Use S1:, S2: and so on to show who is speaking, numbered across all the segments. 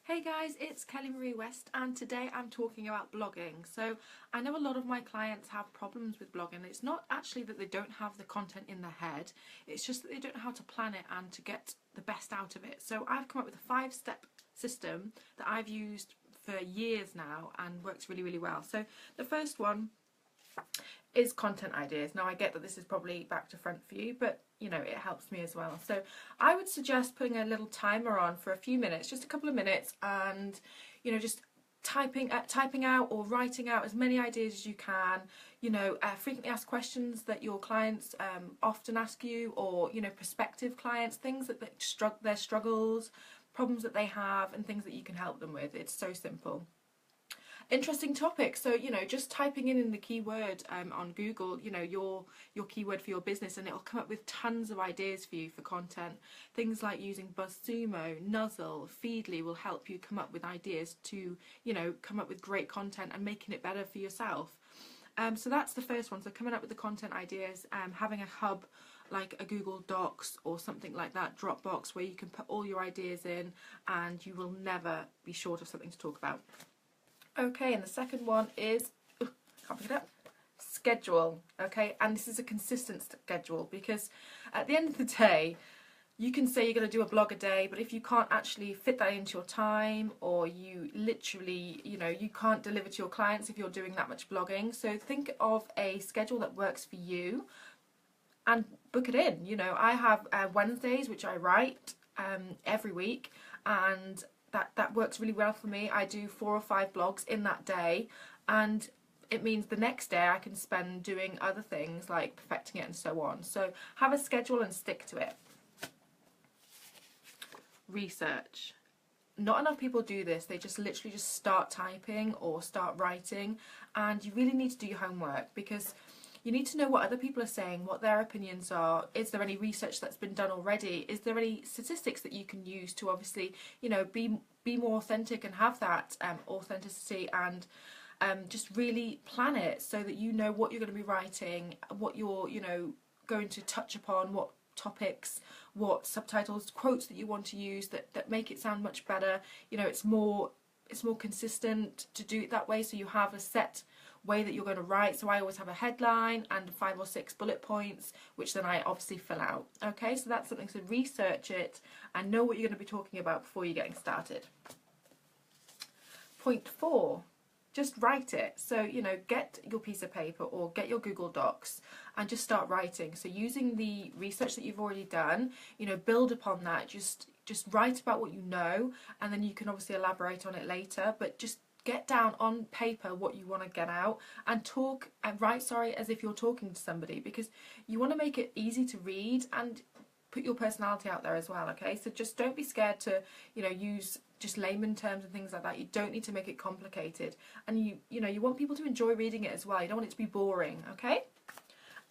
S1: Hey guys, it's Kelly Marie West and today I'm talking about blogging. So I know a lot of my clients have problems with blogging. It's not actually that they don't have the content in their head, it's just that they don't know how to plan it and to get the best out of it. So I've come up with a 5-step system that I've used for years now and works really, really well. So the first one is content ideas. Now I get that this is probably back to front for you, but you know, it helps me as well. So I would suggest putting a little timer on for a few minutes, just a couple of minutes, and you know, just typing out or writing out as many ideas as you can. You know, frequently asked questions that your clients often ask you, or you know, prospective clients, things that their struggles, problems that they have, and things that you can help them with. It's so simple. Interesting topic. So you know, just typing in the keyword on Google, you know, your keyword for your business, and it'll come up with tons of ideas for you for content. Things like using BuzzSumo, Nuzzle, Feedly will help you come up with ideas to, you know, come up with great content and making it better for yourself. So that's the first one. So coming up with the content ideas, having a hub like a Google Docs or something like that, Dropbox, where you can put all your ideas in and you will never be short of something to talk about. Okay, and the second one is, can't pick it up, schedule. Okay, and this is a consistent schedule, because at the end of the day, you can say you're going to do a blog a day, but if you can't actually fit that into your time, or you literally, you know, you can't deliver to your clients if you're doing that much blogging. So think of a schedule that works for you and book it in. You know, I have Wednesdays, which I write every week, and that works really well for me. I do 4 or 5 blogs in that day, and it means the next day I can spend doing other things like perfecting it and so on. So have a schedule and stick to it. Research. Not enough people do this. They just literally just start typing or start writing, and you really need to do your homework, because you need to know what other people are saying, what their opinions are. Is there any research that's been done already? Is there any statistics that you can use to obviously, you know, be more authentic and have that authenticity, and just really plan it so that you know what you're going to be writing, what you're, you know, going to touch upon, what topics, what subtitles, quotes that you want to use that make it sound much better. You know, it's more consistent to do it that way, so you have a set way that you're going to write. So I always have a headline and 5 or 6 bullet points, which then I obviously fill out. Okay, so that's something. So research it and know what you're going to be talking about before you're getting started. Point 4, just write it. So, you know, get your piece of paper or get your Google Docs and just start writing. So using the research that you've already done, you know, build upon that. Just write about what you know, and then you can obviously elaborate on it later, but just get down on paper what you want to get out, and talk and write, as if you're talking to somebody, because you want to make it easy to read and put your personality out there as well. Okay, so just don't be scared to, you know, use just layman terms and things like that. You don't need to make it complicated, and you know, you want people to enjoy reading it as well. You don't want it to be boring. Okay.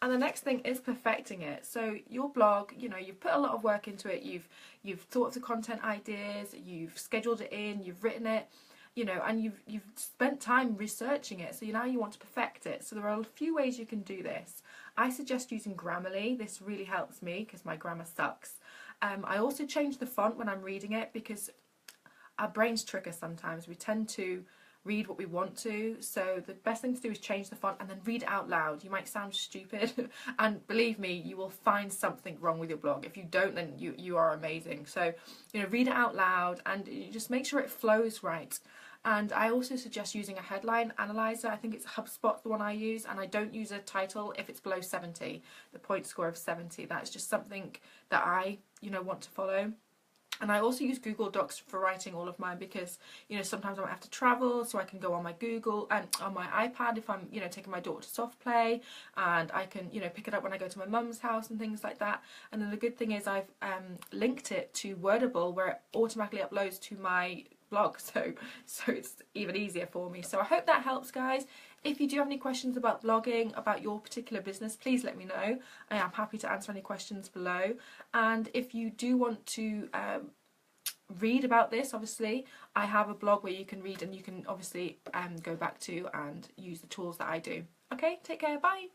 S1: And the next thing is perfecting it. So your blog, you know, you've put a lot of work into it. You've thought of the content ideas, you've scheduled it in, you've written it, you know, and you've spent time researching it. So now you want to perfect it. So there are a few ways you can do this. I suggest using Grammarly. This really helps me because my grammar sucks. I also change the font when I'm reading it, because our brains trick us sometimes. We tend to read what we want to, so the best thing to do is change the font and then read it out loud. You might sound stupid and believe me, you will find something wrong with your blog. If you don't, then you are amazing. So, you know, read it out loud and you just make sure it flows right. And I also suggest using a headline analyzer. I think it's HubSpot, the one I use, and I don't use a title if it's below 70, the point score of 70. That's just something that I, you know, want to follow. And I also use Google Docs for writing all of mine, because, you know, sometimes I might have to travel, so I can go on my Google and on my iPad if I'm, you know, taking my daughter to soft play, and I can, you know, pick it up when I go to my mum's house and things like that. And then the good thing is I've linked it to Wordable, where it automatically uploads to my blog, so it's even easier for me. So I hope that helps, guys. If you do have any questions about blogging, about your particular business, please let me know. I am happy to answer any questions below. And if you do want to read about this, obviously I have a blog where you can read, and you can obviously go back to and use the tools that I do. Okay, take care, bye.